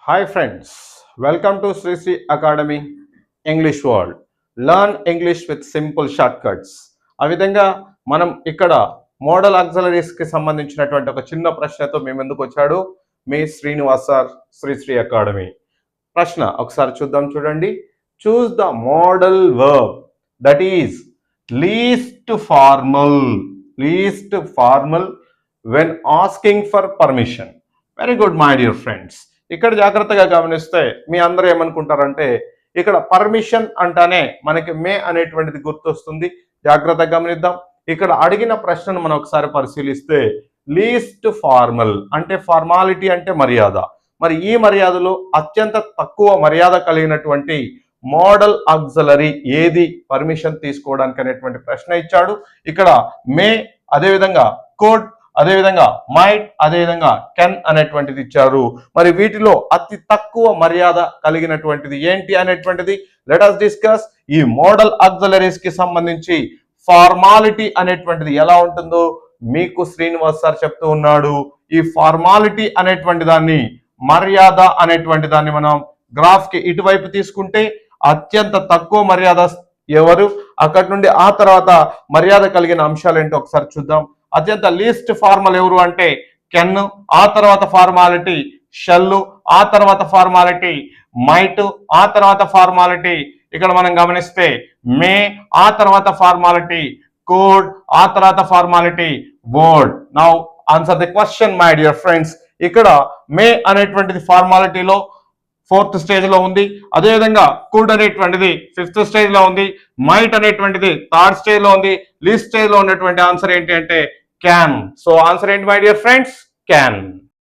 Hi friends, welcome to Sri Sri Academy English World. Learn English with simple shortcuts. ఆ విధంగా మనం ఇక్కడ model auxiliaries కి సంబంధించినటువంటి ఒక చిన్న ప్రశ్నతో మేము ఎందుకు వచ్చాడు మీ శ్రీనివాస్ సార్ శ్రీ శ్రీ అకాడమీ. ప్రశ్న ఒకసారి చూద్దాం, చూడండి. Choose the model verb that is least formal when asking for permission. Very good my dear friends. ఇక్కడ జాగ్రత్తగా గమనిస్తే మీ అందరూ ఏమనుకుంటారంటే ఇక్కడ పర్మిషన్ అంటానే మనకి మే అనేటువంటిది గుర్తొస్తుంది. జాగ్రత్తగా గమనిద్దాం. ఇక్కడ అడిగిన ప్రశ్నను మనం ఒకసారి పరిశీలిస్తే లీస్ట్ ఫార్మల్ అంటే ఫార్మాలిటీ అంటే మర్యాద. మరి ఈ మర్యాదలో అత్యంత తక్కువ మర్యాద కలిగినటువంటి మోడల్ ఆక్సిలరీ ఏది పర్మిషన్ తీసుకోవడానికి అనేటువంటి ప్రశ్న ఇచ్చాడు. ఇక్కడ మే, అదేవిధంగా కోడ్, అదేవిధంగా మైట్, అదేవిధంగా కెన్ అనేటువంటిది ఇచ్చారు. మరి వీటిలో అతి తక్కువ మర్యాద కలిగినటువంటిది ఏంటి అనేటువంటిది లెట్ us డిస్కస్. ఈ మోడల్ ఆక్సిలరీస్ కి సంబంధించి ఫార్మాలిటీ అనేటువంటిది ఎలా ఉంటుందో మీకు శ్రీనివాస్ సార్ చెప్తూ ఉన్నాడు. ఈ ఫార్మాలిటీ అనేటువంటి దాన్ని, మర్యాద అనేటువంటి దాన్ని మనం గ్రాఫ్ కి ఇటువైపు తీసుకుంటే అత్యంత తక్కువ మర్యాద ఎవరు, అక్కడి నుండి ఆ తర్వాత మర్యాద కలిగిన అంశాలు ఏంటో ఒకసారి చూద్దాం. అత్యంత లీస్ట్ ఫార్మల్ ఎవరు అంటే కెన్, ఆ తర్వాత ఫార్మాలిటీ షెల్, ఆ తర్వాత ఫార్మాలిటీ మైట్, ఆ తర్వాత ఫార్మాలిటీ ఇక్కడ మనం గమనిస్తే మే, ఆ తర్వాత ఫార్మాలిటీ కోడ్, ఆ తర్వాత formality word. Now answer the question my dear friends. ఇక్కడ మే అనేటువంటిది ఫార్మాలిటీలో 4th స్టేజ్ లో ఉంది, అదేవిధంగా కుడ్ అనేటువంటిది 5th స్టేజ్ లో ఉంది, మైట్ అనేటువంటిది 3rd స్టేజ్ లో ఉంది. లీస్ట్ స్టేజ్ లో ఉన్నటువంటి ఆన్సర్ ఏంటి అంటే క్యాన్. సో ఆన్సర్ ఏంటి మై డియర్ ఫ్రెండ్స్? క్యాన్.